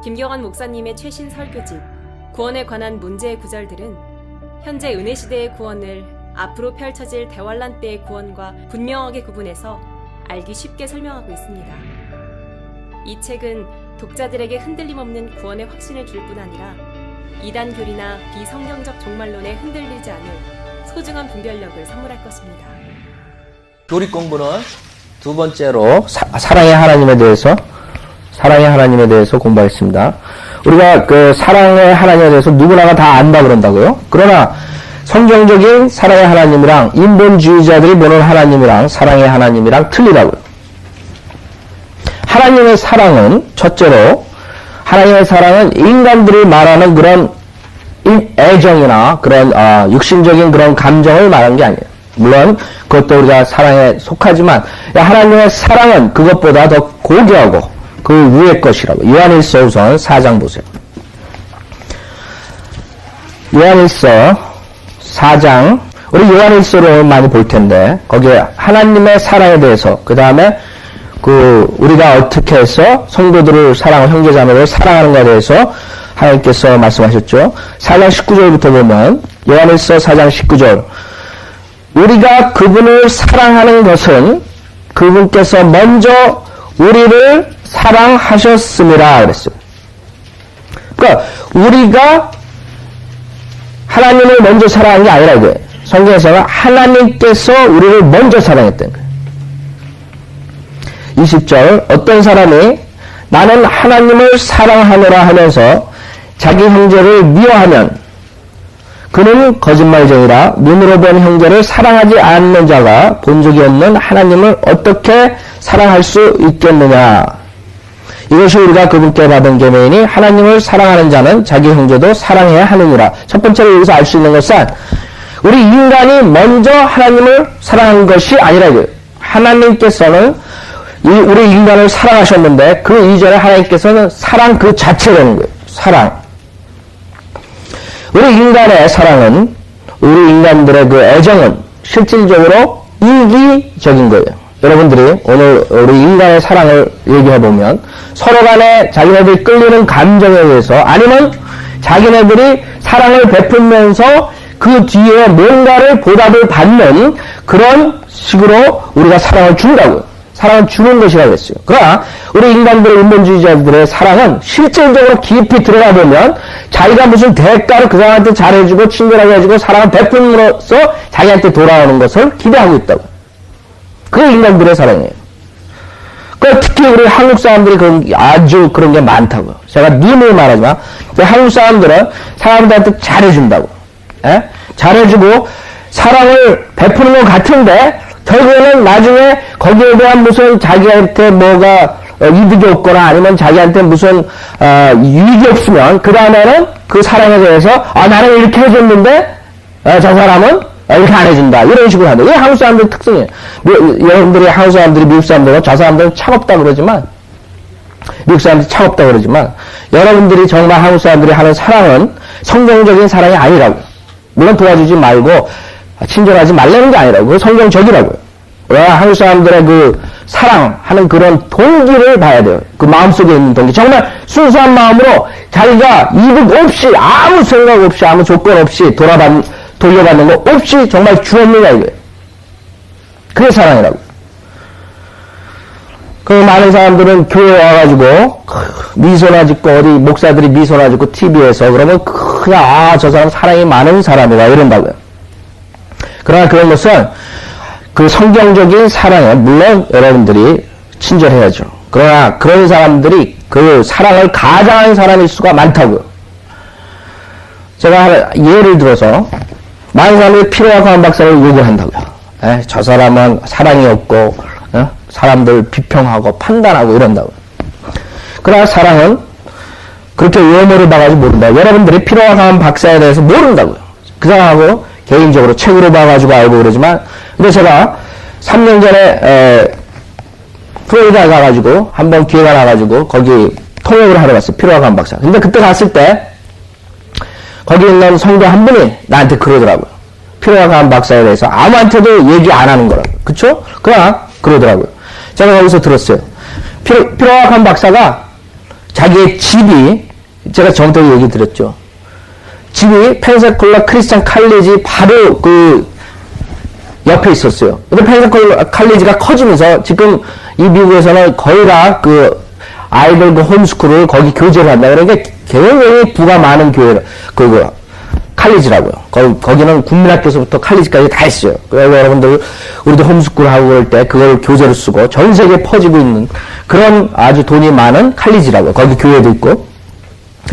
김경환 목사님의 최신 설교집 구원에 관한 문제의 구절들은 현재 은혜시대의 구원을 앞으로 펼쳐질 대환란 때의 구원과 분명하게 구분해서 알기 쉽게 설명하고 있습니다. 이 책은 독자들에게 흔들림 없는 구원의 확신을 줄 뿐 아니라 이단 교리나 비성경적 종말론에 흔들리지 않을 소중한 분별력을 선물할 것입니다. 교리 공부는 두 번째로 사랑의 하나님에 대해서 공부하겠습니다. 우리가 그 사랑의 하나님에 대해서 누구나가 다 안다 그런다고요. 그러나 성경적인 사랑의 하나님이랑 인본주의자들이 보는 하나님이랑 사랑의 하나님이랑 틀리다고요. 하나님의 사랑은 첫째로 하나님의 사랑은 인간들이 말하는 그런 애정이나 그런 육신적인 그런 감정을 말하는 게 아니에요. 물론 그것도 우리가 사랑에 속하지만 하나님의 사랑은 그것보다 더 고귀하고 그 위의 것이라고. 요한일서 우선 4장 보세요. 요한일서 4장, 우리 요한일서를 많이 볼 텐데 거기에 하나님의 사랑에 대해서, 그 다음에 우리가 어떻게 해서 성도들을 사랑하고 형제자매를 사랑하는 것에 대해서 하나님께서 말씀하셨죠. 4장 19절부터 보면 요한일서 4장 19절, 우리가 그분을 사랑하는 것은 그분께서 먼저 우리를 사랑하셨음이라 그랬어요. 그러니까 우리가 하나님을 먼저 사랑한 게 아니라 이거예요. 성경에서는 하나님께서 우리를 먼저 사랑했다는 거예요. 20절, 어떤 사람이 나는 하나님을 사랑하노라 하면서 자기 형제를 미워하면 그는 거짓말쟁이라 눈으로 본 형제를 사랑하지 않는 자가 본 적이 없는 하나님을 어떻게 사랑할 수 있겠느냐. 이것이 우리가 그분께 받은 계명이니 하나님을 사랑하는 자는 자기 형제도 사랑해야 하느니라. 첫 번째로 여기서 알 수 있는 것은 우리 인간이 먼저 하나님을 사랑한 것이 아니라 이거예요. 하나님께서는 우리 인간을 사랑하셨는데 그 이전에 하나님께서는 사랑 그 자체라는 거예요. 사랑. 우리 인간의 사랑은, 우리 인간들의 그 애정은 실질적으로 이기적인 거예요. 여러분들이 오늘 우리 인간의 사랑을 얘기해보면 서로 간에 자기네들이 끌리는 감정에 의해서, 아니면 자기네들이 사랑을 베풀면서 그 뒤에 뭔가를 보답을 받는 그런 식으로 우리가 사랑을 준다고요. 사랑을 주는 것이라고 했어요. 그러나 우리 인간들의 인본주의자들의 사랑은 실질적으로 깊이 들어가 보면 자기가 무슨 대가를 그 사람한테 잘해주고 친절하게 해주고 사랑을 베풀므로써 자기한테 돌아오는 것을 기대하고 있다고. 그게 인간들의 사랑이에요. 특히 우리 한국 사람들이 아주 그런 게 많다고요. 제가 누누이 말하지만 한국 사람들은 사람들한테 잘해준다고. 예? 잘해주고 사랑을 베푸는 것 같은데 결국에는 나중에 거기에 대한 무슨 자기한테 뭐가 이득이 없거나 아니면 자기한테 무슨 유익이 없으면 그 다음에는 그 사랑에 대해서 나는 이렇게 해줬는데 저 사람은 이렇게 안 해준다, 이런 식으로 한다. 이게 한국 사람들의 특성이에요. 여러분들이 한국 사람들이 미국 사람들은 저 사람들은 차갑다 그러지만, 미국 사람들이 차갑다 그러지만 여러분들이 정말 한국 사람들이 하는 사랑은 성경적인 사랑이 아니라고. 물론 도와주지 말고 친절하지 말라는 게 아니라고. 그건 성경적이라고요. 한국 사람들의 그 사랑하는 그런 동기를 봐야 돼요. 그 마음속에 있는 동기. 정말 순수한 마음으로 자기가 이득 없이, 아무 생각 없이, 아무 조건 없이 돌려받는 거 없이 정말 주었느냐 이거예요. 그게 사랑이라고. 그 많은 사람들은 교회 와가지고 미소나 짓고, 어디 목사들이 미소나 짓고 TV에서 그러면 그냥 저 사람 사랑이 많은 사람이다 이런다고요. 그러나 그런 것은 그 성경적인 사랑에 물론 여러분들이 친절해야죠. 그러나 그런 사람들이 그 사랑을 가장한 사람일 수가 많다고요. 제가 예를 들어서 많은 사람들이 필요와 과한 박사를 요구한다고요. 저 사람은 사랑이 없고 사람들 비평하고 판단하고 이런다고요. 그러나 사랑은 그렇게 외모를 봐가지고 모른다. 여러분들이 필요와 과한 박사에 대해서 모른다고요. 그 사람하고 개인적으로 책으로 봐가지고 알고 그러지만, 근데 제가 3년 전에 플로리다 가가지고 한번 기회가 나가지고 거기 통역을 하러 갔어요. 필요와 과한 박사. 근데 그때 갔을 때 거기 있는 성도 한 분이 나한테 그러더라고요. 필요와 과한 박사에 대해서 아무한테도 얘기 안 하는 거라고. 그쵸? 그러나 그러더라고요. 제가 거기서 들었어요. 필요와 과한 박사가 자기의 집이, 제가 전부터 얘기 드렸죠. 집이 펜사콜라 크리스찬 칼리지 바로 그 옆에 있었어요. 근데 펜사콜라 칼리지가 커지면서 지금 이 미국에서는 거의 다 그 아이들 그 홈스쿨을 거기 교제를 한다. 그러니까 굉장히 부가 많은 교회, 칼리지라고요. 거기는 국민학교에서부터 칼리지까지 다 있어요. 그래서 여러분들, 우리도 홈스쿨 하고 그럴 때 그걸 교재로 쓰고 전 세계에 퍼지고 있는 그런 아주 돈이 많은 칼리지라고요. 거기 교회도 있고.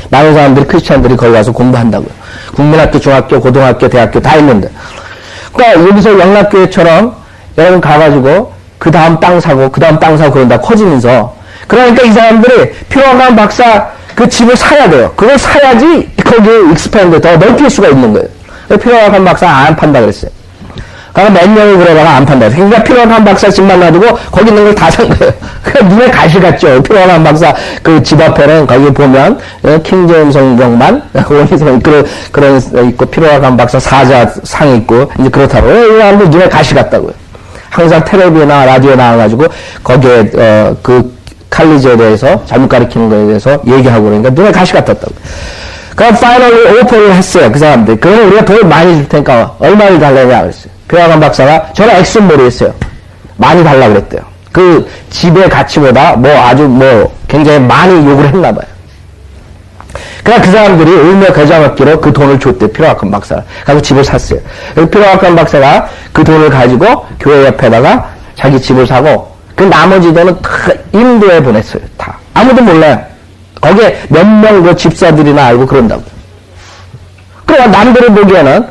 많은 사람들이, 크리스찬들이 거기 가서 공부한다고요. 국민학교, 중학교, 고등학교, 대학교 다 있는데. 그러니까 여기서 영락교회처럼 여러분 가가지고 그 다음 땅 사고, 그 다음 땅 사고 그런다 커지면서. 그러니까 이 사람들이 필요한 박사 그 집을 사야 돼요. 그걸 사야지 거기에 익스팬드 더 넓힐 수가 있는 거예요. 필요한 박사 안 판다 그랬어요. 그러니까 몇 년을 그러다가 안 판다. 그러니까 필요한 박사 집만 놔두고 거기 있는 걸 다 산 거예요. 그러니까 눈에 가시 같죠. 필요한 박사 그 집 앞에는 거기 보면 킹제임스 성경만 원희성 그런 있고 필요한 박사 사자상 있고 이제 그렇다고. 이 사람들 눈에 가시 같다고요. 항상 텔레비나 라디오에 나와가지고 거기에 그 칼리지에 대해서 잘못 가르치는 거에 대해서 얘기하고 그러니까 눈에 가시 같았다고. 그럼 파이널리 오퍼를 했어요. 그 사람들. 그러면 우리가 돈을 많이 줄 테니까 얼마를 달라냐 그랬어요. 필요한 박사가 저는 액수는 모르겠어요. 많이 달라 그랬대요. 그 집의 가치보다 아주 굉장히 많이 요구를 했나 봐요. 그러니까 그 사람들이 울며 겨자 먹기로 그 돈을 줬대. 필요한 박사가. 그래서 집을 샀어요. 필요한 박사가 그 돈을 가지고 교회 옆에다가 자기 집을 사고 그 나머지 돈은 다 인도에 보냈어요. 다. 아무도 몰라요. 거기에 몇 명 그 집사들이나 알고 그런다고. 그러니까 남들이 보기에는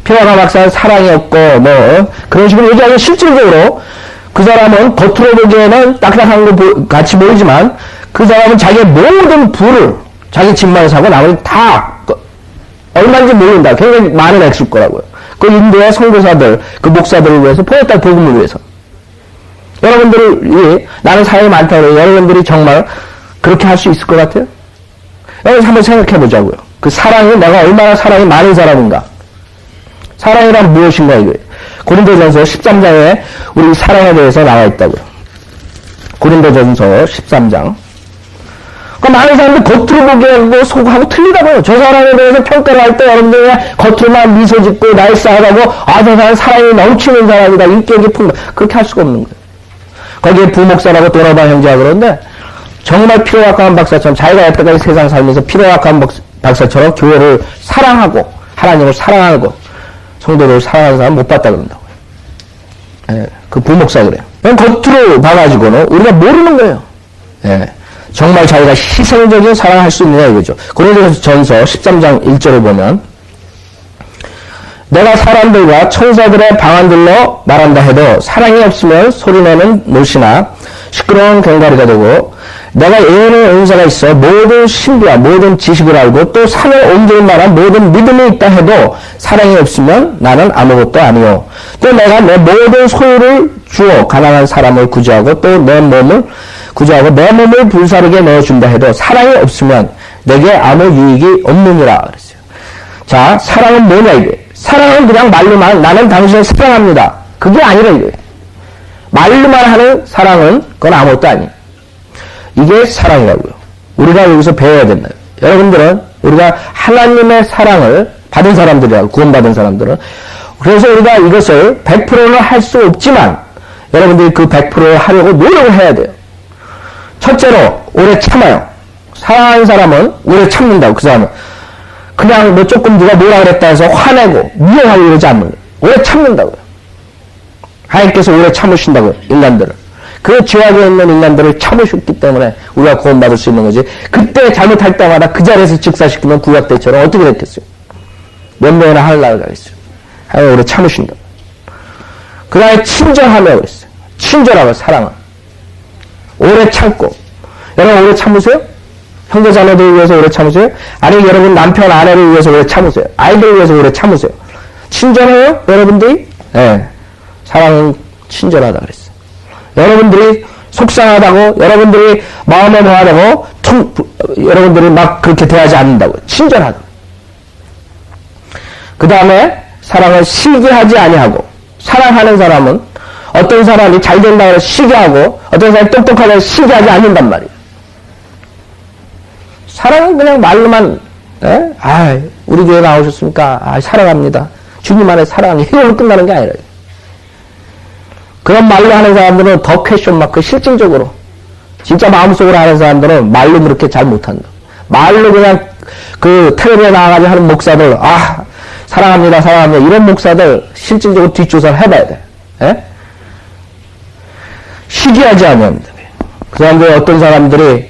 필요한 박사는 사랑이 없고 그런 식으로 얘기하면 실질적으로 그 사람은 겉으로 보기에는 딱딱한 거 같이 보이지만 그 사람은 자기의 모든 부를 자기 집만 사고 나머지 다 얼마인지 모른다. 굉장히 많은 액수일 거라고요. 그 인도의 선교사들, 그 목사들을 위해서 보냈다. 복음을 위해서. 여러분들이 나는 사랑이 많다고 해요. 여러분들이 정말 그렇게 할 수 있을 것 같아요? 여러분 한번 생각해 보자고요. 그 사랑이 내가 얼마나 사랑이 많은 사람인가. 사랑이란 무엇인가 이거예요. 고린도전서 13장에 우리 사랑에 대해서 나와 있다고요. 고린도전서 13장. 그 많은 사람들 겉으로 보기에 속하고 틀리다고요. 저 사람에 대해서 평가를 할 때 여러분들이 겉으로만 미소 짓고 날싸하고 저 사람 사랑이 넘치는 사람이다. 인격이 깊은 거. 그렇게 할 수가 없는 거예요. 거기에 부목사라고 도나반 형제가 그러는데 정말 필요악한 박사처럼 자기가 여태까지 세상 살면서 필요악한 박사처럼 교회를 사랑하고 하나님을 사랑하고 성도를 사랑하는 사람 못 봤다 그런다고요. 예, 그 부목사 그래요. 그냥 겉으로 봐가지고는 우리가 모르는 거예요. 예, 정말 자기가 희생적인 사랑을 할 수 있느냐 이거죠. 고린도전서 13장 1절을 보면 내가 사람들과 천사들의 방언들로 말한다 해도 사랑이 없으면 소리내는 못이나 시끄러운 괭가리가 되고 내가 예언의 은사가 있어 모든 신비와 모든 지식을 알고 또 산을 옮길 만한 모든 믿음이 있다 해도 사랑이 없으면 나는 아무것도 아니요. 또 내가 내 모든 소유를 주어 가난한 사람을 구제하고 또 내 몸을 구제하고 내 몸을 불사르게 내어준다 해도 사랑이 없으면 내게 아무 유익이 없느니라 그랬어요. 자, 사랑은 뭐냐 이게. 사랑은 그냥 말로만 나는 당신을 사랑합니다. 그게 아니라 이거예요. 말로만 하는 사랑은 그건 아무것도 아니에요. 이게 사랑이라고요. 우리가 여기서 배워야 된다. 여러분들은 우리가 하나님의 사랑을 받은 사람들이라고 구원받은 사람들은 그래서 우리가 이것을 100%는 할 수 없지만 여러분들이 그 100%를 하려고 노력을 해야 돼요. 첫째로 오래 참아요. 사랑하는 사람은 오래 참는다고. 그 사람은 그냥 조금 누가 뭐라 그랬다 해서 화내고 미워하고 이러지 않는 거예요. 오래 참는다고요. 하나님께서 오래 참으신다고요. 인간들을. 그 죄악에 있는 인간들을 참으셨기 때문에 우리가 구원받을 수 있는 거지. 그때 잘못할 때마다 그 자리에서 직사시키면 구약 때처럼 어떻게 됐겠어요? 몇 명이나 하늘나라를 가겠어요. 하나님 오래 참으신다. 그 다음에 친절하며 그랬어요. 친절하고 사랑은. 오래 참고. 여러분 오래 참으세요? 형제 자매들을 위해서 오래 참으세요? 아니면 여러분 남편 아내를 위해서 오래 참으세요? 아이들을 위해서 오래 참으세요? 친절해요? 여러분들이? 네. 사랑은 친절하다 그랬어요. 여러분들이 속상하다고 여러분들이 마음에 뭐하다고 여러분들이 막 그렇게 대하지 않는다고. 친절하다. 그 다음에 사랑을 시기하지 아니하고. 사랑하는 사람은 어떤 사람이 잘 된다고 해서 시기하고 어떤 사람이 똑똑하다고 해서 시기하지 않는단 말이에요. 사랑은 그냥 말로만, 예? 아, 우리 교회 나오셨습니까? 아, 사랑합니다. 주님 안에 사랑해. 이걸로 끝나는 게 아니라. 그런 말로 하는 사람들은 더 퀘션 마크, 실질적으로. 진짜 마음속으로 하는 사람들은 말로 그렇게 잘 못한다. 말로 그냥 그 텔레비에 나와가지고 하는 목사들, 아, 사랑합니다, 사랑합니다. 이런 목사들 실질적으로 뒷조사를 해봐야 돼. 예? 시기하지 않으면 돼. 그 사람들 어떤 사람들이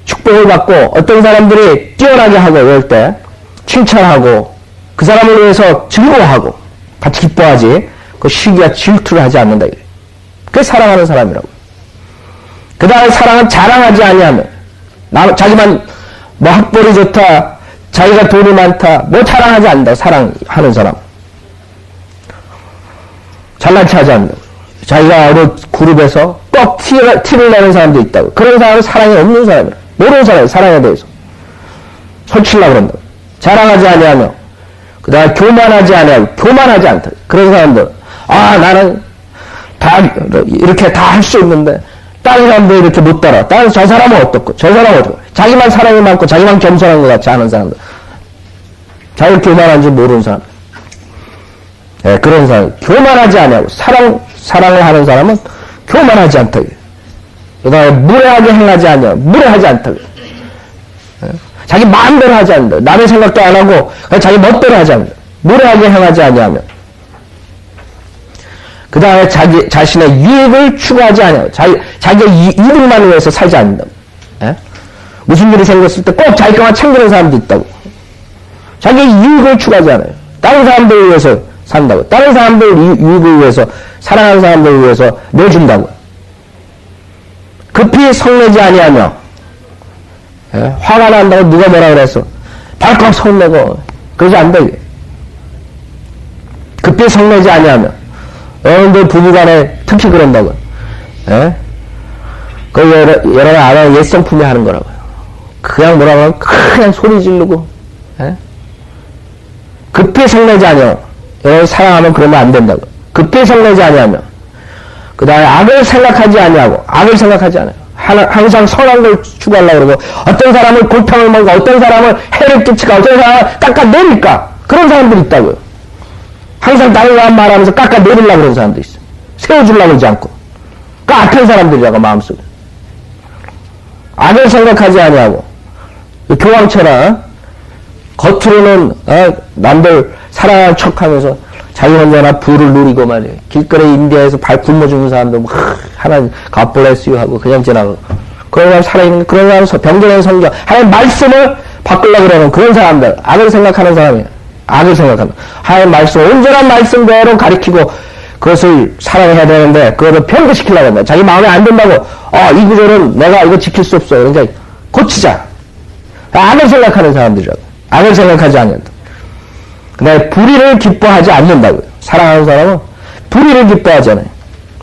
축복을 받고 어떤 사람들이 뛰어나게 하고 이럴 때 칭찬하고 그 사람을 위해서 즐거워하고 같이 기뻐하지 그 시기와 질투를 하지 않는다. 그게 사랑하는 사람이라고. 그 다음에 사랑은 자랑하지 아니하면 자기만 뭐 학벌이 좋다 자기가 돈이 많다 뭐 자랑하지 않는다. 사랑하는 사람 잘난 체 하지 않는다. 자기가 어느 그룹에서 꼭 티를 내는 사람도 있다고. 그런 사람은 사랑이 없는 사람이라. 모르는 사람이 사랑에 대해서 솔치려고 그런다. 자랑하지 아니하며 그 다음에 교만하지 아니하고 교만하지 않다. 그런 사람들 아 나는 다 이렇게 다 할 수 있는데 다른 사람들 이렇게 못 따라. 다른 저 사람은 어떻고 저 사람은 어떻고 자기만 사랑이 많고 자기만 겸손한 것 같지 않은 사람들 자기 교만한지 모르는 사람 네, 그런 사람 교만하지 아니하고 사랑을 하는 사람은 교만하지 않다. 그 다음에 무례하게 행하지 않냐. 무례하지 않다. 자기 마음대로 하지 않는다. 남의 생각도 안 하고 그냥 자기 멋대로 하지 않는다. 무례하게 행하지 않냐면 그 다음에 자신의 유익을 추구하지 않냐. 자기의 이득만을 위해서 살지 않는다. 예? 무슨 일이 생겼을 때 꼭 자기 것만 챙기는 사람도 있다고. 자기의 유익을 추구하지 않아요. 다른 사람들을 위해서 산다고. 다른 사람들 유익을 위해서 사랑하는 사람들을 위해서 내준다고. 급히 성내지 아니하며 예? 화가 난다고 누가 뭐라 그랬어. 발칵 성내고 그러지 않다. 급히 성내지 아니하며 여러분들 부부간에 특히 그런다고. 예? 그 여러분 알아요. 옛성품이 하는 거라고요. 그냥 뭐라고 하면 그냥 소리 지르고 예? 급히 성내지 아니하며 여러분 사랑하면 그러면 안 된다고. 급히 성내지 아니하며 그 다음에 악을 생각하지 아니하고 악을 생각하지 않아요. 항상 선한 걸 추구하려고 그러고 어떤 사람을 골탕을 먹고 어떤 사람을 해를 끼치고 어떤 사람을 깎아내릴까 그런 사람들이 있다고요. 항상 다른 사람 말하면서 깎아내리려고 그러는 사람도 있어요. 세워주려고 그러지 않고 그 악한 사람들이라고 마음속에 악을 생각하지 아니하고 교황처럼 겉으로는 남들 사랑하는 척하면서 자기 혼자나 부를 누리고 말이에요. 길거리 인디아에서 발 굶어 죽는 사람도 막 하나님 God bless you 하고 그냥 지나가고 그런 사람 살아있는 그런 사람 병들어진 성경 하나님 말씀을 바꾸려고 그러는 그런 사람들 악을 생각하는 사람이에요. 악을 생각하는 하나님 말씀 온전한 말씀대로 가리키고 그것을 사랑해야 되는데 그거를 변개시키려고 한다. 자기 마음에 안 든다고 이 구절은 내가 이거 지킬 수 없어. 그러니까 고치자. 악을 생각하는 사람들이라고. 악을 생각하지 않는다. 그 다음에 불의를 기뻐하지 않는다고요. 사랑하는 사람은 불의를 기뻐하지 않아요.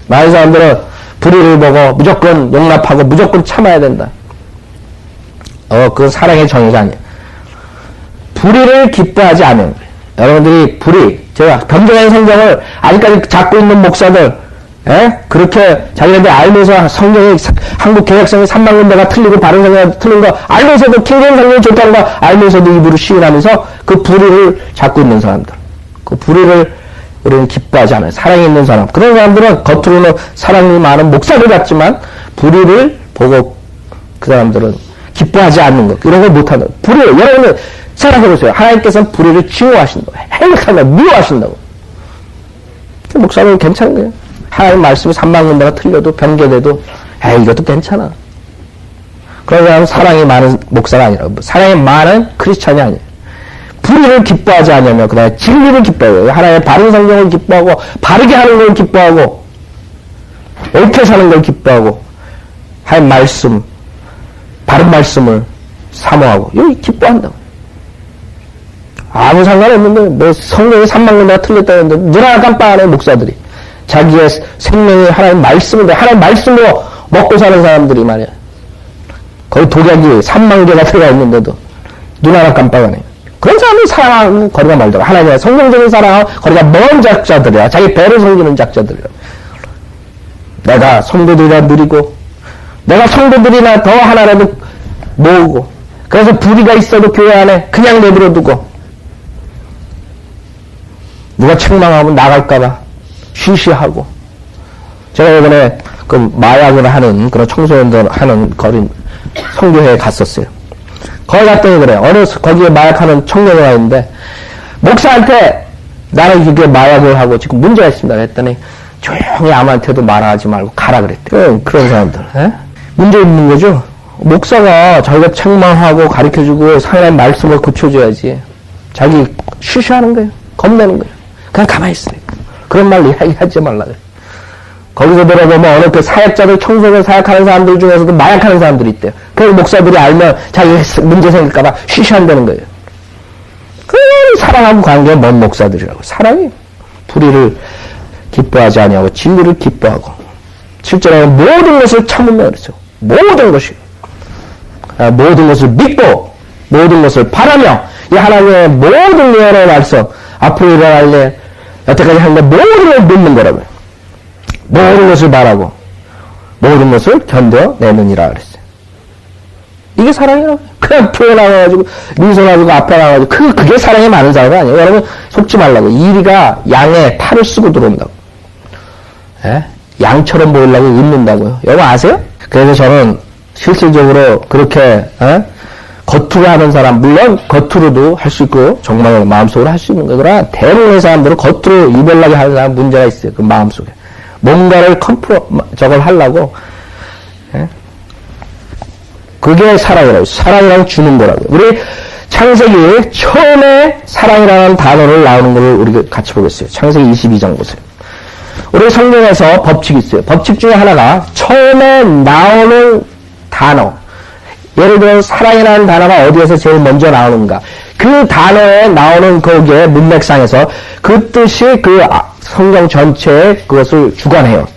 많은 사람들은 불의를 보고 무조건 용납하고 무조건 참아야 된다. 그건 사랑의 정의가 아니에요. 불의를 기뻐하지 않는 거예요. 여러분들이 불의, 제가 변경의 성경을 아직까지 잡고 있는 목사들, 그렇게 자기네들 알면서 성경이, 한국 개혁성이 3만 군데가 틀리고 바른 성경이 틀린 거 알면서도 킹제임스 성경이 좋다는 거 알면서도 입으로 시인하면서 그 불의를 잡고 있는 사람들. 그 불의를 우리는 기뻐하지 않아요. 사랑이 있는 사람. 그런 사람들은 겉으로는 사랑이 많은 목사들 같지만 불의를 보고 그 사람들은 기뻐하지 않는 것. 이런 걸 못하는 거. 불의, 여러분은 생각해보세요. 하나님께서는 불의를 증오하신다고. 행복한다고. 미워하신다고. 목사님은 괜찮은 거예요. 하나님 말씀이 3만 군데가 틀려도 변개돼도 이것도 괜찮아. 그런 사람은 사랑이 많은 목사가 아니라고. 사랑이 많은 크리스찬이 아니에요. 불의를 기뻐하지 않으며 그 다음에 진리를 기뻐해요. 하나님의 바른 성경을 기뻐하고 바르게 하는 걸 기뻐하고 옳게 사는 걸 기뻐하고 하나님 말씀 바른 말씀을 사모하고 여기 기뻐한다고. 아무 상관없는데 뭐 성경이 3만 군데가 틀렸다는데 누나 깜빡하네 목사들이. 자기의 생명이 하나님 말씀인데 하나님 말씀으로 먹고 사는 사람들이 말이야. 거기 독약이 3만 개가 들어가 있는데도 눈 하나 깜빡하네. 그런 사람이 사랑하고 거리가 멀더라. 하나님의 성경적인 사랑하고 거리가 먼 작자들이야. 자기 배를 섬기는 작자들이야. 내가 성도들이라 누리고 내가 성도들이나 더 하나라도 모으고 그래서 불의가 있어도 교회 안에 그냥 내버려두고 누가 책망하면 나갈까봐 쉬쉬하고. 제가 이번에 그 마약을 하는 그런 청소년들 하는 거리 성교회에 갔었어요. 거기 갔더니 그래. 거기에 마약하는 청년이가 있는데 목사한테 나는 이게 마약을 하고 지금 문제가 있습니다. 그랬더니 조용히 아무한테도 말하지 말고 가라 그랬대. 그런 사람들. 에? 문제 있는 거죠. 목사가 자기가 책망하고 가르쳐주고 상하나님 말씀을 고쳐줘야지. 자기 쉬쉬하는 거예요. 겁내는 거예요. 그냥 가만히 있으니까. 그런 말 이야기하지 말라 그래. 거기서 들어보면 어느 그 사역자들, 청소년 사역하는 사람들 중에서도 마약하는 사람들이 있대요. 그 목사들이 알면 자기 문제 생길까봐 쉬쉬한다는 거예요. 그 사랑하고 관계가 먼 목사들이라고. 사랑이 불의를 기뻐하지 아니하고 진리를 기뻐하고 실제로 모든 것을 참으며 그러죠. 모든 것이 모든 것을 믿고 모든 것을 바라며 이 하나님의 모든 예언의 말씀 앞으로 일어날 일 여태까지 한 것 모든 걸 믿는 거라고요. 모든 것을 바라고 모든 것을 견뎌내느니라 그랬어요. 이게 사랑이라고요. 그냥 교회 나와가지고 미소 나가지고 앞에 나와가지고 그게 사랑이 많은 사람이 아니에요. 여러분 속지 말라고. 이리가 양의 탈을 쓰고 들어온다고. 예? 양처럼 보이려고 입는다고요. 여러분 아세요? 그래서 저는 실질적으로 그렇게 겉으로 하는 사람 물론 겉으로도 할 수 있고 정말 마음속으로 할 수 있는 거예요. 그러나 대부분의 사람들은 겉으로 이별나게 하는 사람 문제가 있어요. 그 마음속에. 뭔가를 저걸 하려고. 예? 그게 사랑이라고. 사랑이라고 주는 거라고. 우리 창세기 처음에 사랑이라는 단어를 나오는 걸 우리 같이 보겠어요. 창세기 22장 보세요. 우리 성경에서 법칙이 있어요. 법칙 중에 하나가 처음에 나오는 단어. 예를 들어 사랑이라는 단어가 어디에서 제일 먼저 나오는가. 그 단어에 나오는 거기에 문맥상에서 그 뜻이 그 성경 전체에 그것을 주관해요.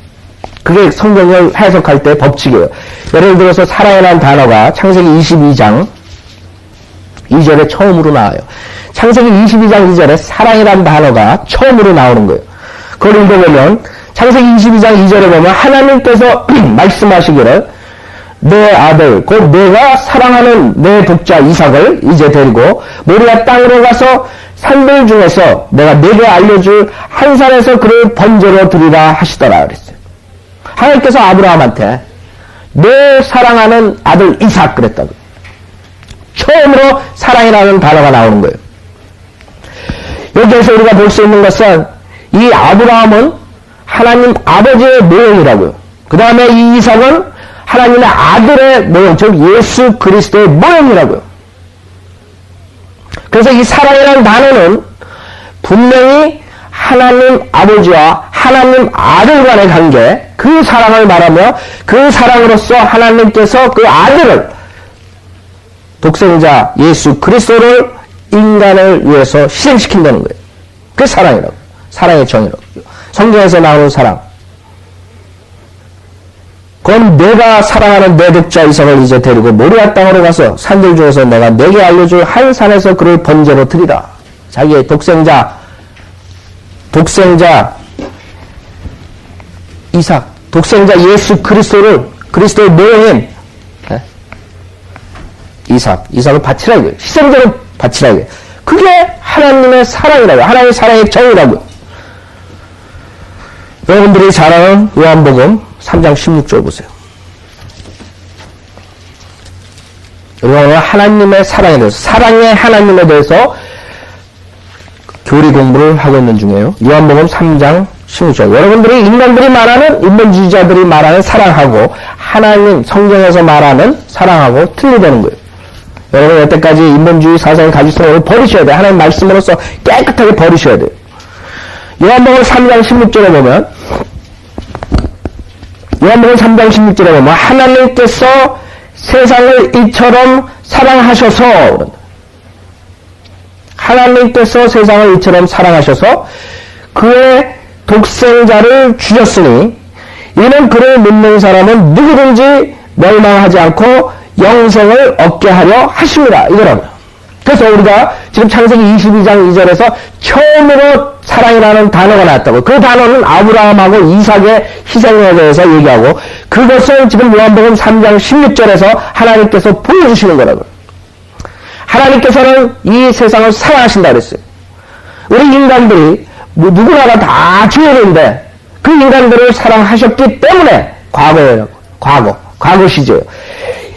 그게 성경을 해석할 때 법칙이에요. 예를 들어서 사랑이라는 단어가 창세기 22장 2절에 처음으로 나와요. 창세기 22장 2절에 사랑이라는 단어가 처음으로 나오는 거예요. 그걸 읽어보면 창세기 22장 2절에 보면 하나님께서 말씀하시기를 내 아들 곧 내가 사랑하는 내 독자 이삭을 이제 데리고 모리아 땅으로 가서 산들 중에서 내가 네게 알려줄 한 산에서 그를 번제로 드리라 하시더라 그랬어요. 하나님께서 아브라함한테 내 사랑하는 아들 이삭 그랬다고. 처음으로 사랑이라는 단어가 나오는 거예요. 여기에서 우리가 볼 수 있는 것은 이 아브라함은 하나님 아버지의 모형이라고요. 그 다음에 이 이삭은 하나님의 아들의 모형, 즉 예수 그리스도의 모형이라고요. 그래서 이 사랑이라는 단어는 분명히 하나님 아버지와 하나님 아들 간의 관계, 그 사랑을 말하며 그 사랑으로서 하나님께서 그 아들을 독생자 예수 그리스도를 인간을 위해서 희생시킨다는 거예요. 그게 사랑이라고. 사랑의 정의라고. 성경에서 나오는 사랑. 그건 내가 사랑하는 내 독자 이삭을 이제 데리고 모리아 땅으로 가서 산들 중에서 내가 내게 알려줄 한 산에서 그를 번제로 드리라. 자기의 독생자 이삭, 독생자 예수 그리스도의 모형인 이삭을 바치라 이거예요. 희생제로 바치라 이거예요. 그게 하나님의 사랑이라고요. 하나님의 사랑의 정의라고요. 여러분들이 잘 아는 요한복음 3장 16절 보세요. 우리가 오늘 하나님의 사랑에 대해서, 사랑의 하나님에 대해서 교리 공부를 하고 있는 중이에요. 요한복음 3장 16절. 여러분들이 인간들이 말하는, 인본주의자들이 말하는 사랑하고 하나님 성경에서 말하는 사랑하고 틀리다는 거예요. 여러분 여태까지 인본주의 사상을 가지고 버리셔야 돼요. 하나님 말씀으로서 깨끗하게 버리셔야 돼요. 요한복음 3장 16절에 보면 하나님께서 세상을 이처럼 사랑하셔서 그의 독생자를 주셨으니 이는 그를 믿는 사람은 누구든지 멸망하지 않고 영생을 얻게 하려 하십니다. 이거라고요. 그래서 우리가 지금 창세기 22장 2절에서 처음으로 사랑이라는 단어가 나왔다고. 그 단어는 아브라함하고 이삭의 희생에 대해서 얘기하고 그것을 지금 요한복음 3장 16절에서 하나님께서 보여주시는 거라고요. 하나님께서는 이 세상을 사랑하신다 그랬어요. 우리 인간들이 누구나가 다 죄인인데 그 인간들을 사랑하셨기 때문에 과거예요. 과거 시제예요.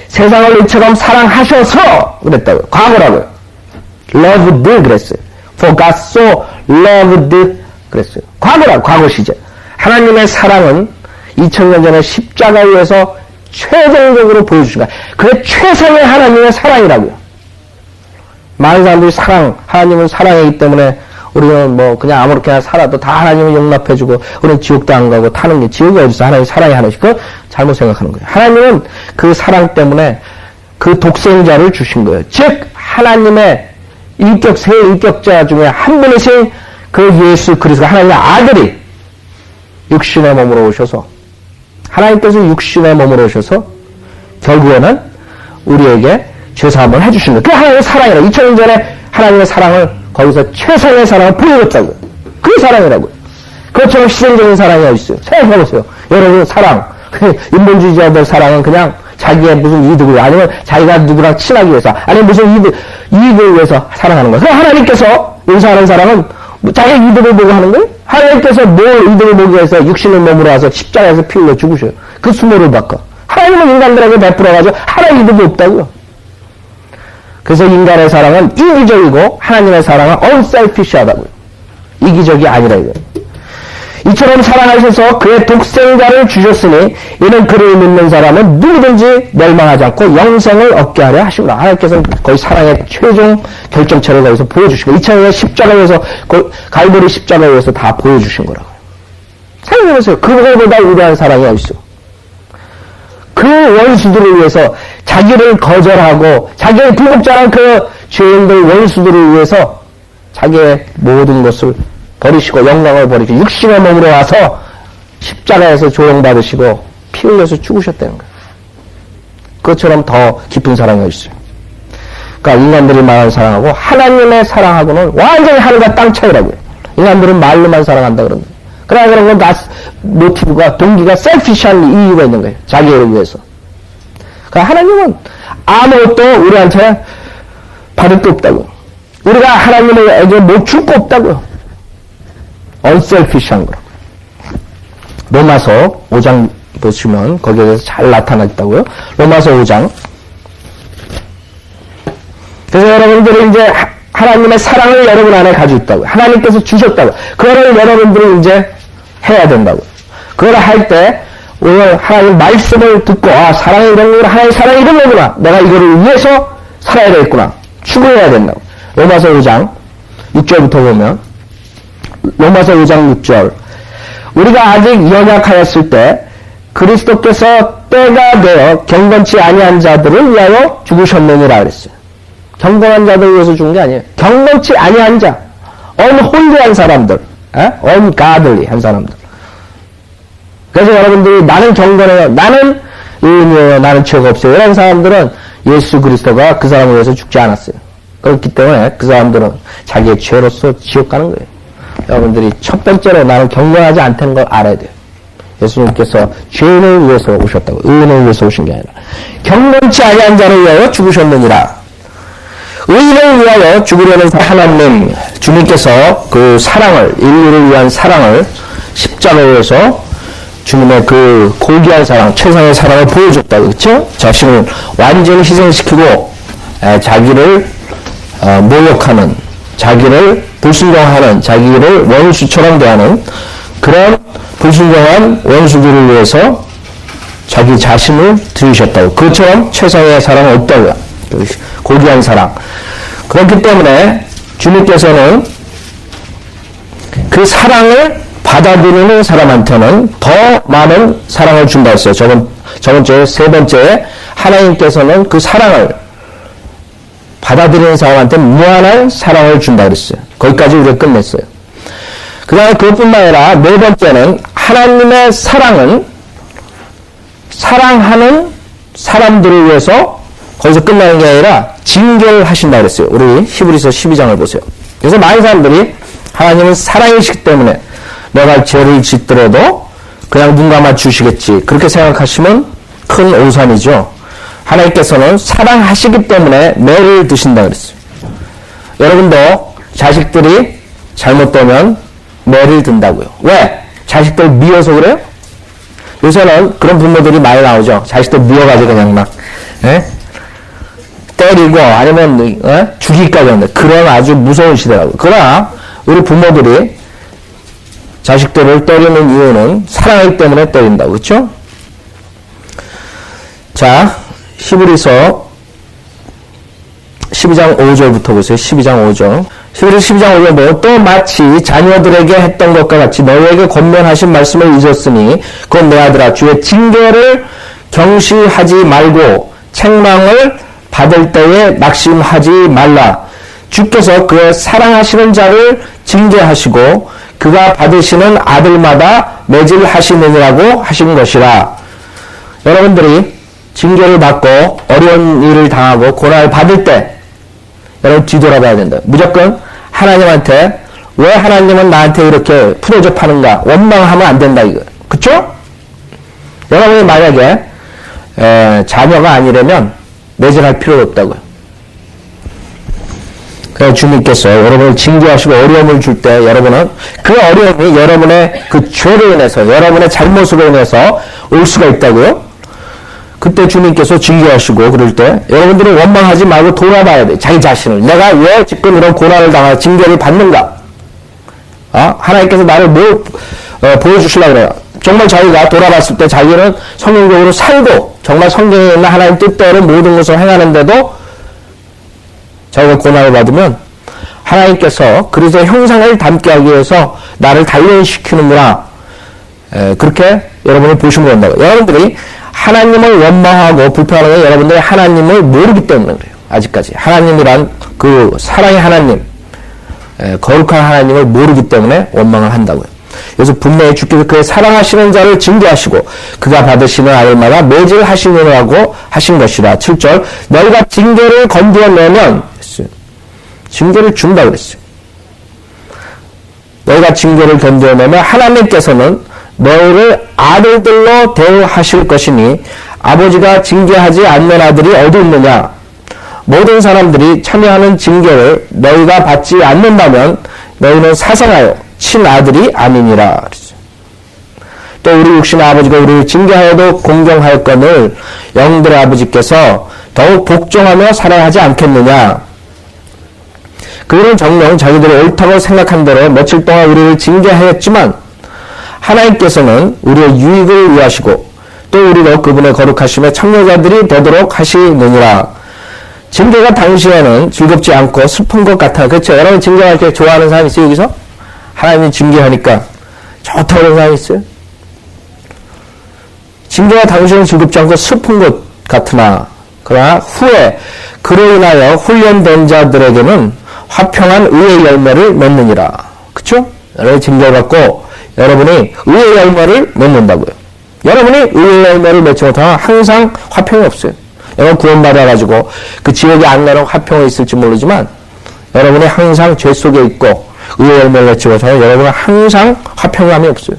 세상을 이처럼 사랑하셔서 그랬다고요. 과거라고요. loved 그랬어요. For God so loved 그랬어요. 과거 시제. 하나님의 사랑은 2000년 전에 십자가 위에서 최종적으로 보여주신 거야. 그게 최상의 하나님의 사랑이라고요. 많은 사람들이 하나님은 사랑이기 때문에 우리는 뭐 그냥 아무렇게나 살아도 다 하나님을 용납해주고 우리는 지옥도 안 가고 타는 게 지옥이 어디서 하나님 사랑이 하나씩 그거 잘못 생각하는 거예요. 하나님은 그 사랑 때문에 그 독생자를 주신 거예요. 즉 하나님의 세 인격자 중에 한 분이신 그 예수 그리스도 하나님의 아들이 육신의 몸으로 오셔서 하나님께서 육신의 몸으로 오셔서 결국에는 우리에게 죄사함을 해주신 거예요. 그게 하나님의 사랑이라고. 2000년 전에 하나님의 사랑을 거기서 최상의 사랑을 보여줬다고요. 그게 사랑이라고요. 그것처럼 희생적인 사랑이 어디 있어요? 생각해보세요. 여러분 사랑, 인본주의자들 사랑은 그냥 자기의 무슨 이득을 위해 아니면 자기가 누구랑 친하기 위해서 아니면 무슨 이익을 위해서 사랑하는 거예요. 그럼 하나님께서 용서하는 사랑은 자기 이득을 보고 하는 거예요? 하나님께서 뭘 이득을 보기 위해서 육신의 몸으로 와서 십자가에서 피 흘려 죽으셔요. 그 수모를 바꿔. 하나님은 인간들에게 베풀어가지고 하나의 이득이 없다고요. 그래서 인간의 사랑은 이기적이고 하나님의 사랑은 unselfish하다고요. 이기적이 아니라 이거예요. 이처럼 사랑하셔서 그의 독생자를 주셨으니 이는 그를 믿는 사람은 누구든지 멸망하지 않고 영생을 얻게 하려 하시구나. 하나님께서는 거의 사랑의 최종 결정체를 거기서 보여주신 거예요. 2000년에 십자가에서 갈보리 십자가에서 다 보여주신 거라고요. 생각해보세요. 그거보다 위대한 사랑이 어딨어. 그 원수들을 위해서 자기를 거절하고 자기의 불복자란 그 죄인들 원수들을 위해서 자기의 모든 것을 버리시고 영광을 버리시고 육신의 몸으로 와서 십자가에서 조롱받으시고 피 흘려서 죽으셨다는 거예요. 그것처럼 더 깊은 사랑이 있어요. 그러니까 인간들이 말하는 사랑하고 하나님의 사랑하고는 완전히 하늘과 땅 차이라고요. 인간들은 말로만 사랑한다 그런 거예요. 그러나 그런 건 다 모티브가 동기가 셀피시한 이유가 있는 거예요. 자기를 위해서. 그러니까 하나님은 아무것도 우리한테 받을 게 없다고. 우리가 하나님에게 못 줄 거 없다고요. unselfish한 거라고. 로마서 5장 보시면 거기에 대해서 잘 나타나 있다고요. 로마서 5장. 그래서 여러분들이 이제 하나님의 사랑을 여러분 안에 가지고 있다고요. 하나님께서 주셨다고요. 그거를 여러분들이 이제 해야 된다고요. 그걸 할 때 오늘 하나님 말씀을 듣고 사랑이 이런 거구나. 하나님의 사랑이 이런 거구나. 내가 이거를 위해서 살아야 되겠구나. 추구해야 된다고. 로마서 5장 6절부터 보면 로마서 5장 6절 우리가 아직 연약하였을 때 그리스도께서 때가 되어 경건치 아니한 자들을 위하여 죽으셨느니라 그랬어요. 경건한 자들을 위해서 죽은 게 아니에요. 경건치 아니한 자, unholy한 사람들, ungodly 한 사람들. 그래서 여러분들이 나는 경건해요, 나는 의인이에요, 나는 죄가 없어요, 이런 사람들은 예수 그리스도가 그 사람을 위해서 죽지 않았어요. 그렇기 때문에 그 사람들은 자기의 죄로서 지옥 가는 거예요. 여러분들이 첫 번째로 나는 경건하지 않다는 걸 알아야 돼요. 예수님께서 죄인을 위해서 오셨다고. 의인을 위해서 오신 게 아니라 경건치 아니한 자를 위하여 죽으셨느니라. 의인을 위하여 죽으려는 하나님 주님께서 그 사랑을, 인류를 위한 사랑을 십자가에서 주님의 그 고귀한 사랑, 최상의 사랑을 보여줬다. 그렇죠? 자신을 완전히 희생시키고 자기를 모욕하는, 자기를 불순종하는, 자기를 원수처럼 대하는 그런 불순종한 원수들을 위해서 자기 자신을 드리셨다고. 그처럼 최상의 사랑은 없다고요. 고귀한 사랑. 그렇기 때문에 주님께서는 그 사랑을 받아들이는 사람한테는 더 많은 사랑을 준다 했어요. 저번 주에 세 번째에 하나님께서는 그 사랑을 받아들이는 사람한테 무한한 사랑을 준다 그랬어요. 거기까지 우리가 끝냈어요. 그 다음에 그것뿐만 아니라 네 번째는 하나님의 사랑은 사랑하는 사람들을 위해서 거기서 끝나는 게 아니라 징계를 하신다 그랬어요. 우리 히브리서 12장을 보세요. 그래서 많은 사람들이 하나님은 사랑이시기 때문에 내가 죄를 짓더라도 그냥 눈 감아 주시겠지. 그렇게 생각하시면 큰 오산이죠. 하나님께서는 사랑하시기 때문에 매를 드신다 그랬어요. 여러분도 자식들이 잘못되면 매를 든다고요. 왜? 자식들 미워서 그래요? 요새는 그런 부모들이 많이 나오죠. 자식들 미워가지고 그냥 막 때리고 아니면 죽이기까지 하는데 그런 아주 무서운 시대라고요. 그러나 우리 부모들이 자식들을 때리는 이유는 사랑하기 때문에 때린다고. 그렇죠? 자, 히브리서 12장 5절부터 보세요. 12장 5절. 히브리서 12장 5절 보면 또 마치 자녀들에게 했던 것과 같이 너희에게 권면하신 말씀을 잊었으니 곧 내 아들아 주의 징계를 경시하지 말고 책망을 받을 때에 낙심하지 말라. 주께서 그의 사랑하시는 자를 징계하시고 그가 받으시는 아들마다 매질하시느니라고 하신 것이라. 여러분들이 징계를 받고 어려운 일을 당하고 고난을 받을 때 여러분 뒤돌아봐야 된다. 무조건 하나님한테 왜 하나님은 나한테 이렇게 푸대접하는가 원망하면 안 된다 이거. 그쵸? 여러분이 만약에 자녀가 아니라면 매질할 필요가 없다고요. 그래서 주님께서 여러분을 징계하시고 어려움을 줄 때 여러분은 그 어려움이 여러분의 그 죄로 인해서 여러분의 잘못으로 인해서 올 수가 있다고요. 그때 주님께서 징계하시고 그럴 때 여러분들은 원망하지 말고 돌아봐야 돼. 자기 자신을. 내가 왜 지금 이런 고난을 당하고 징계를 받는가? 하나님께서 나를 뭘 보여주시려고 그래요. 정말 자기가 돌아봤을 때 자기는 성경적으로 살고 정말 성경에 있는 하나님 뜻대로 모든 것을 행하는데도 자기가 고난을 받으면 하나님께서 그리스도의 형상을 닮게 하기 위해서 나를 단련시키는구나. 그렇게 여러분을 보시면 된다고. 여러분들이 하나님을 원망하고 불평하는 게 여러분들이 하나님을 모르기 때문에 그래요. 아직까지. 하나님이란 그 사랑의 하나님, 거룩한 하나님을 모르기 때문에 원망을 한다고요. 그래서 분명히 주께서 그의 사랑하시는 자를 징계하시고 그가 받으시는 아들마다 매질하시느라고 하신 것이라. 7절 너희가 징계를 건드려내면 징계를 준다 그랬어요. 너희가 징계를 건드려내면 하나님께서는 너희를 아들들로 대우하실 것이니 아버지가 징계하지 않는 아들이 어디 있느냐. 모든 사람들이 참여하는 징계를 너희가 받지 않는다면 너희는 사생하여 친아들이 아니니라. 또 우리 육신의 아버지가 우리를 징계하여도 공경하였거늘 영들의 아버지께서 더욱 복종하며 사랑하지 않겠느냐. 그들은 정녕 자기들이 옳다고 생각한 대로 며칠 동안 우리를 징계하였지만 하나님께서는 우리의 유익을 위하시고 또 우리로 그분의 거룩하심에 청려자들이 되도록 하시느니라. 징계가 당시에는 즐겁지 않고 슬픈 것 같아. 그렇죠? 여러분 징계할 때 좋아하는 사람 있어요 여기서? 하나님이 징계하니까 좋다고 하는 사람 있어요? 징계가 당시에는 즐겁지 않고 슬픈 것 같으나 그러나 후에 그로 인하여 훈련된 자들에게는 화평한 의의 열매를 맺느니라. 그렇죠? 여러분이 징계를 받고 여러분이 의의 열매를 맺는다고요. 여러분이 의의 열매를 맺지 못하면 항상 화평이 없어요. 여러분 구원받아가지고 그 지옥에 안 가는 화평이 있을지 모르지만 여러분이 항상 죄 속에 있고 의의 열매를 맺지 못하면 여러분은 항상 화평감이 없어요.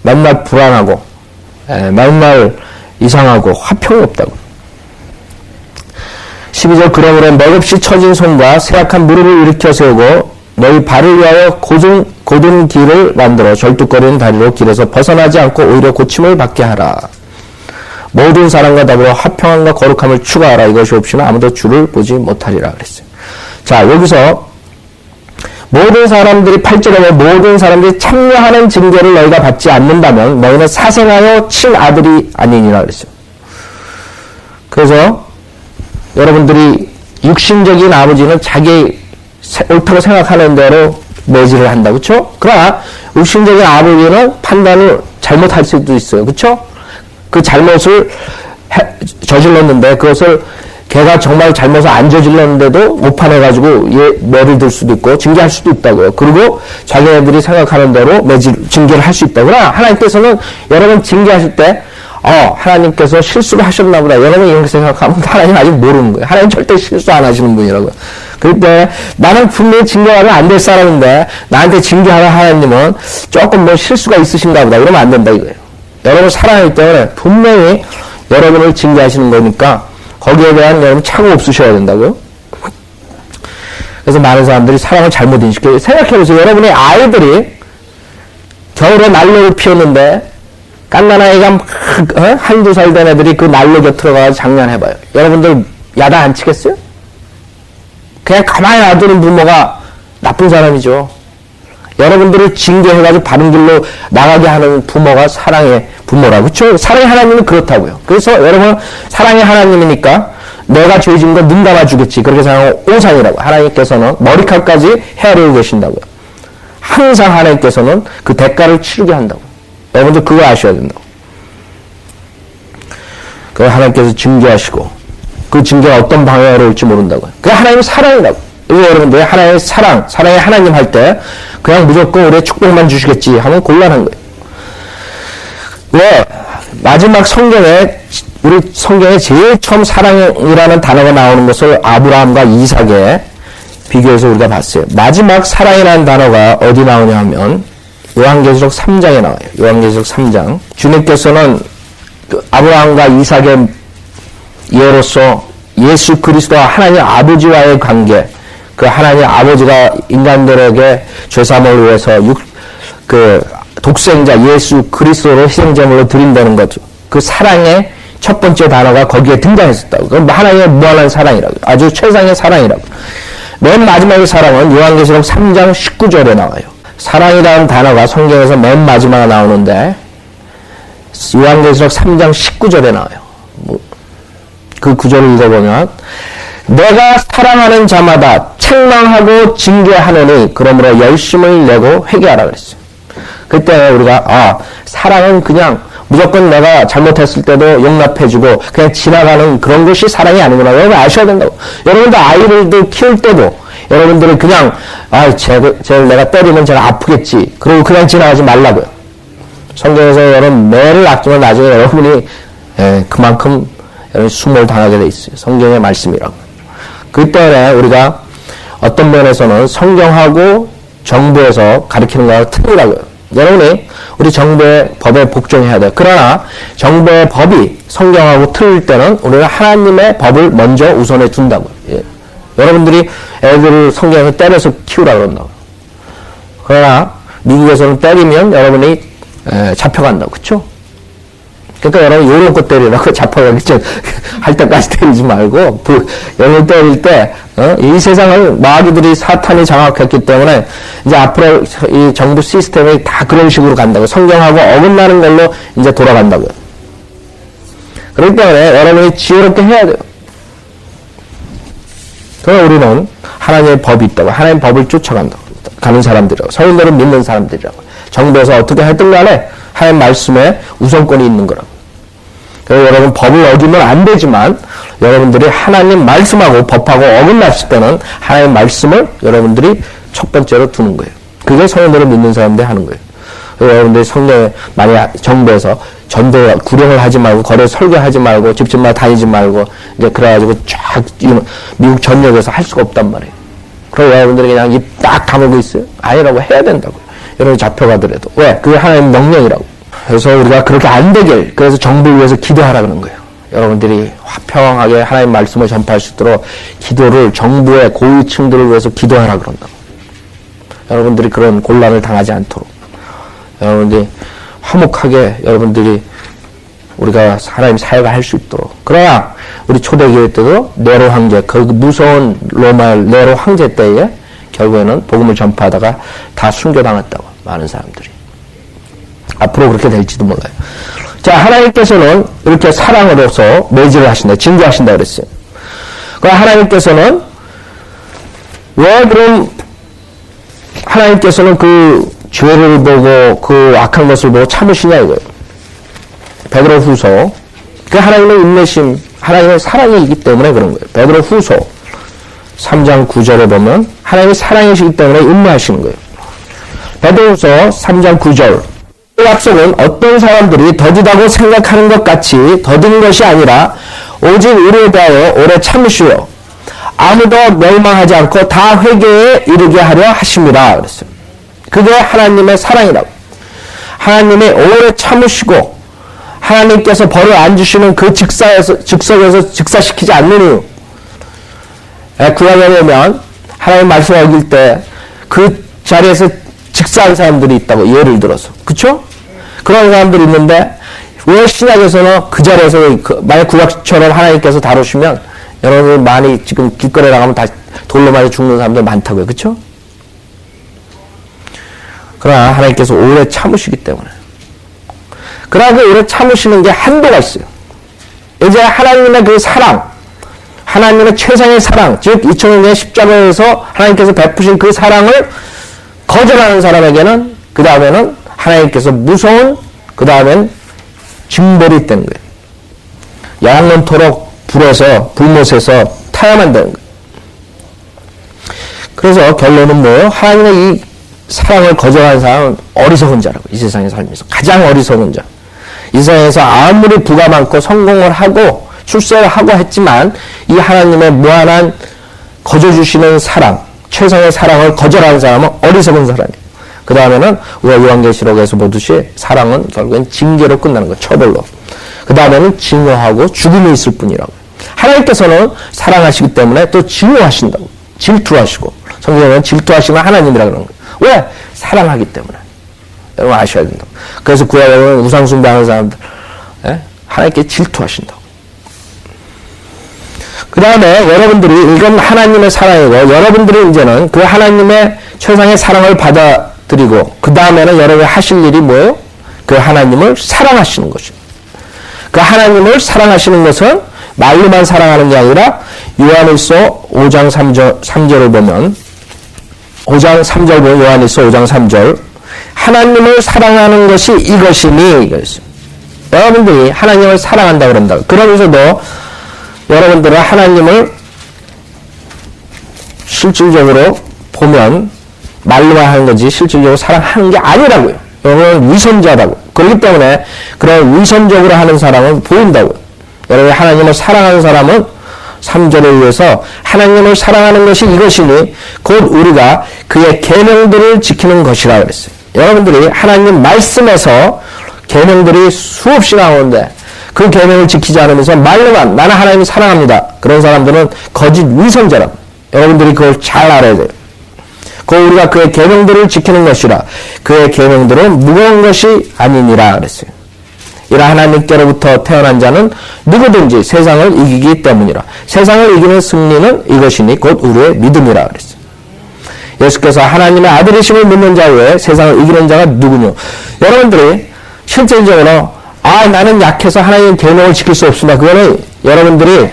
맨날 불안하고 맨날 이상하고 화평이 없다고. 12절 그러므로 맥없이 처진 손과 쇠약한 무릎을 일으켜 세우고 너희 발을 위하여 곧은 길을 만들어 절뚝거리는 다리로 길에서 벗어나지 않고 오히려 고침을 받게 하라. 모든 사람과 더불어 화평함과 거룩함을 추구하라. 이것이 없이는 아무도 주를 보지 못하리라 그랬어요. 자, 여기서 모든 사람들이 8절에 모든 사람들이 참여하는 징계를 너희가 받지 않는다면 너희는 사생하여 친아들이 아니니라 그랬어요. 그래서 여러분들이 육신적인 아버지는 자기 옳다고 생각하는 대로 매질을 한다. 그렇죠? 그러나 육신적인 아버지는 판단을 잘못할 수도 있어요. 그렇죠? 그 잘못을 저질렀는데 그것을 걔가 정말 잘못을 안 저질렀는데도 오판해가지고 매를 들 수도 있고 징계할 수도 있다고요. 그리고 자기네들이 생각하는 대로 징계를 할 수 있다고. 그러나 하나님께서는 여러분 징계하실 때 하나님께서 실수를 하셨나 보다. 여러분이 이렇게 생각하면 하나님 아직 모르는 거예요. 하나님 절대 실수 안 하시는 분이라고요. 그럴 때 나는 분명히 징계하면 안 될 사람인데 나한테 징계하는 하나님은 조금 뭐 실수가 있으신가 보다. 이러면 안 된다 이거예요. 여러분 사랑하기 때문에 분명히 여러분을 징계하시는 거니까 거기에 대한 여러분 착오 없으셔야 된다고요. 그래서 많은 사람들이 사랑을 잘못 인식해요. 생각해보세요. 여러분의 아이들이 겨울에 난로를 피웠는데 깐난아이가 막 한두 살 된 애들이 그 난로 곁으로 가서 장난해봐요. 여러분들 야단 안 치겠어요? 그냥 가만히 놔두는 부모가 나쁜 사람이죠. 여러분들을 징계해가지고 바른 길로 나가게 하는 부모가 사랑의 부모라고. 그렇죠? 사랑의 하나님은 그렇다고요. 그래서 여러분 사랑의 하나님이니까 내가 죄 지은 거 눈 감아주겠지. 그렇게 생각하고 오산이라고. 하나님께서는 머리칼까지 헤아리고 계신다고요. 항상 하나님께서는 그 대가를 치르게 한다고. 여러분들 그거 아셔야 된다고. 그 하나님께서 징계하시고 그 징계가 어떤 방향으로 올지 모른다고요. 그게 하나님의 사랑이라고. 그래서 여러분들 하나님의 사랑의 하나님 할 때 그냥 무조건 우리의 축복만 주시겠지 하면 곤란한 거예요. 왜? 마지막 성경에 우리 성경에 제일 처음 사랑이라는 단어가 나오는 것을 아브라함과 이삭에 비교해서 우리가 봤어요. 마지막 사랑이라는 단어가 어디 나오냐 하면 요한계시록 3장에 나와요. 요한계시록 3장. 주님께서는 그 아브라함과 이삭의 예로서 예수 그리스도와 하나님 아버지와의 관계, 그 하나님 아버지가 인간들에게 죄사함을 위해서 그 독생자 예수 그리스도를 희생제물로 드린다는 거죠. 그 사랑의 첫 번째 단어가 거기에 등장했었다고. 그건 하나님의 무한한 사랑이라고. 아주 최상의 사랑이라고. 맨 마지막의 사랑은 요한계시록 3장 19절에 나와요. 사랑이라는 단어가 성경에서 맨 마지막에 나오는데 요한계시록 3장 19절에 나와요. 그 구절을 읽어보면 내가 사랑하는 자마다 책망하고 징계하노니 그러므로 열심을 내고 회개하라 그랬어요. 그때 우리가 사랑은 그냥 무조건 내가 잘못했을 때도 용납해주고 그냥 지나가는 그런 것이 사랑이 아니구나. 여러분 아셔야 된다고. 여러분들 아이들도 키울 때도 여러분들은 그냥 쟤를 내가 때리면 쟤가 아프겠지. 그러고 그냥 지나가지 말라고요. 성경에서 여러분 매를 아끼면 나중에 여러분이 그만큼 여러분 수모를 당하게 돼 있어요. 성경의 말씀이라고. 그 때문에 우리가 어떤 면에서는 성경하고 정부에서 가르치는 거하고 틀리라고요. 여러분이 우리 정부의 법에 복종해야 돼요. 그러나 정부의 법이 성경하고 틀릴 때는 우리는 하나님의 법을 먼저 우선해 둔다고요. 예. 여러분들이 애들을 성경에서 때려서 키우라 그런다고요. 그러나 미국에서는 때리면 여러분이 잡혀간다고. 그쵸? 그러니까 여러분 요런 거 때리라고 잡혀가기 전 할 때까지 때리지 말고 여러분 때릴 때 이 세상을 마귀들이 사탄이 장악했기 때문에 이제 앞으로 이 정부 시스템이 다 그런 식으로 간다고. 성경하고 어긋나는 걸로 이제 돌아간다고요. 그렇기 때문에 여러분이 지혜롭게 해야 돼요. 그러나 우리는 하나님의 법이 있다고. 하나님의 법을 쫓아간다고. 가는 사람들이라고. 성인들을 믿는 사람들이라고. 정부에서 어떻게 하든 간에 하나님 말씀에 우선권이 있는 거라고. 그래서 여러분 법을 어기면 안 되지만 여러분들이 하나님 말씀하고 법하고 어긋났을 때는 하나님 말씀을 여러분들이 첫 번째로 두는 거예요. 그게 성인들을 믿는 사람들이 하는 거예요. 여러분들이 성경에 만약 정부에서 전도 구령을 하지 말고 거래 설교하지 말고 집집마다 다니지 말고 이제 그래가지고 쫙 미국 전역에서 할 수가 없단 말이에요. 그래서 여러분들이 그냥 입 딱 다물고 있어요. 아니라고 해야 된다고. 여러분 잡혀가더라도. 왜? 그게 하나님 명령이라고. 그래서 우리가 그렇게 안 되길, 그래서 정부를 위해서 기도하라 그러는 거예요. 여러분들이 화평하게 하나님 말씀을 전파할 수 있도록 기도를 정부의 고위층들을 위해서 기도하라 그런다고. 여러분들이 그런 곤란을 당하지 않도록. 여러분들이 화목하게 여러분들이 우리가 하나님 사회가 할 수 있도록. 그러나 우리 초대교회 때도 네로 황제, 그 무서운 로마 네로 황제 때에 결국에는 복음을 전파하다가 다 순교당했다고. 많은 사람들이. 앞으로 그렇게 될지도 몰라요. 자, 하나님께서는 이렇게 사랑으로서 매질을 하신다, 징계하신다 그랬어요. 그럼 하나님께서는 왜 그럼 하나님께서는 그 죄를 보고 그 악한 것을 보고 참으시냐 이거예요. 베드로후서, 그 하나님의 인내심, 하나님의 사랑이기 때문에 그런 거예요. 베드로후서 3장 9절에 보면 하나님의 사랑이시기 때문에 인내하시는 거예요. 베드로후서 3장 9절. 이 약속은 어떤 사람들이 더디다고 생각하는 것 같이 더딘 것이 아니라 오직 우리에 대하여 오래 참으시오. 아무도 멸망하지 않고 다 회개에 이르게 하려 하심이라 그랬어요. 그게 하나님의 사랑이라고. 하나님이 오래 참으시고 하나님께서 벌을 안 주시는 그 즉석에서 즉사시키지 않는 이유. 구약에 보면 하나님 말씀 어길 때 그 자리에서 즉사한 사람들이 있다고, 예를 들어서. 그쵸? 그런 사람들이 있는데 왜 신약에서는 그 자리에서 만약 구약처럼 하나님께서 다루시면 여러분들 많이 지금 길거리에 나가면 다 돌로 맞아 죽는 사람들 많다고요. 그쵸? 그러나 하나님께서 오래 참으시기 때문에. 그러나 그 오래 참으시는 게 한도가 있어요. 이제 하나님의 그 사랑, 하나님의 최상의 사랑, 즉 2000년의 십자가에서 하나님께서 베푸신 그 사랑을 거절하는 사람에게는 그 다음에는 하나님께서 무서운 그 다음엔 징벌이 있다는 거예요. 영원토록 불못에서 타야만 되는 거예요. 그래서 결론은 뭐예요? 하나님의 이 사랑을 거절하는 사람은 어리석은 자라고. 이 세상에 살면서 가장 어리석은 자. 이 세상에서 아무리 부가 많고 성공을 하고 출세를 하고 했지만 이 하나님의 무한한 거저주시는 사랑, 최상의 사랑을 거절하는 사람은 어리석은 사람이에요. 그 다음에는 우리가 요한계시록에서 보듯이 사랑은 결국엔 징계로 끝나는 거예요. 처벌로. 그 다음에는 증오하고 죽음이 있을 뿐이라고. 하나님께서는 사랑하시기 때문에 또 증오하신다고. 질투하시고. 성경에는 질투하시는 하나님이라고 그러는 거예요. 왜? 사랑하기 때문에. 여러분 아셔야 된다고. 그래서 구약에는 우상숭배하는 사람들 하나님께 질투하신다고. 그 다음에 여러분들이 이건 하나님의 사랑이고 여러분들이 이제는 그 하나님의 최상의 사랑을 받아들이고 그 다음에는 여러분이 하실 일이 뭐예요? 그 하나님을 사랑하시는 것입니다. 그 하나님을 사랑하시는 것은 말로만 사랑하는 게 아니라 요한일서 5장 3절을 보면 5장 3절 보면 요한일서 5장 3절 하나님을 사랑하는 것이 이것이니 이것입니다. 여러분들이 하나님을 사랑한다 그런다. 그러면서도 여러분들은 하나님을 실질적으로 보면 말로만 하는 거지 실질적으로 사랑하는 게 아니라고요. 여러분은 위선자라고. 그렇기 때문에 그런 위선적으로 하는 사람은 보인다고요. 여러분이 하나님을 사랑하는 사람은 3절에 의해서 하나님을 사랑하는 것이 이것이니 곧 우리가 그의 계명들을 지키는 것이라 그랬어요. 여러분들이 하나님 말씀에서 계명들이 수없이 나오는데 그 계명을 지키지 않으면서 말로만 나는 하나님을 사랑합니다. 그런 사람들은 거짓 위선자라고. 여러분들이 그걸 잘 알아야 돼요. 그 우리가 그의 계명들을 지키는 것이라 그의 계명들은 무거운 것이 아니니라 그랬어요. 이라 하나님께로부터 태어난 자는 누구든지 세상을 이기기 때문이라. 세상을 이기는 승리는 이것이니 곧 우리의 믿음이라 그랬어요. 예수께서 하나님의 아들이심을 믿는 자 외에 세상을 이기는 자가 누구뇨? 여러분들이 실질적으로 나는 약해서 하나님의 계명을 지킬 수 없습니다. 그거는 여러분들이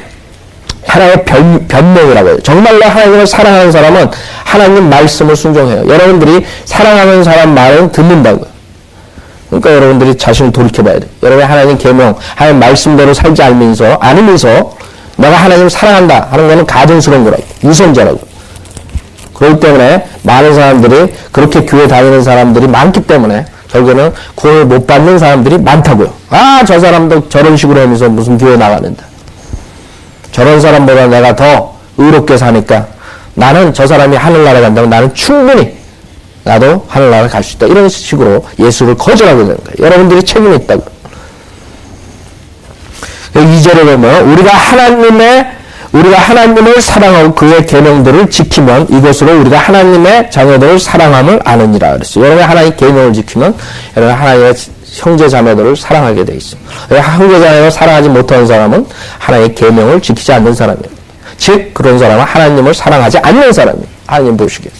하나의 변명이라고 해요. 정말로 하나님을 사랑하는 사람은 하나님 말씀을 순종해요. 여러분들이 사랑하는 사람 말은 듣는다고요. 그러니까 여러분들이 자신을 돌이켜봐야 돼요. 여러분이 하나님 계명, 하나님 말씀대로 살지 않으면서 내가 하나님을 사랑한다 하는 거는 가증스러운 거라고. 위선자라고. 그렇기 때문에 많은 사람들이 그렇게 교회 다니는 사람들이 많기 때문에 결국에는 구원을 못 받는 사람들이 많다고요. 저 사람도 저런 식으로 하면서 무슨 교회 나가는다. 저런 사람보다 내가 더 의롭게 사니까 나는 저 사람이 하늘나라 간다면 나는 충분히 나도 하늘나라 갈 수 있다. 이런 식으로 예수를 거절하게 되는 거예요. 여러분들이 책임이 있다고. 2절에 보면 우리가 하나님을 사랑하고 그의 계명들을 지키면 이것으로 우리가 하나님의 자녀들을 사랑함을 아느니라 그랬어요. 여러분이 하나님의 계명을 지키면 여러분 하나님의 형제 자매들을 사랑하게 돼 있어요. 형제 자매를 사랑하지 못하는 사람은 하나님의 계명을 지키지 않는 사람이에요. 즉 그런 사람은 하나님을 사랑하지 않는 사람이에요. 하나님 보시기에.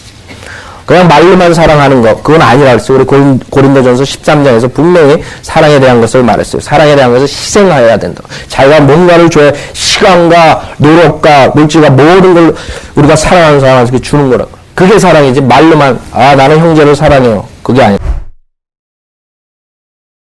그냥 말로만 사랑하는 것 그건 아니라 그랬어요. 우리 고린도전서 13장에서 분명히 사랑에 대한 것을 말했어요. 사랑에 대한 것을 희생해야 된다. 자기가 뭔가를 줘야 시간과 노력과 물질과 모든 걸 우리가 사랑하는 사람한테 주는 거라고. 그게 사랑이지 말로만 나는 형제를 사랑해요. 그게 아니에요.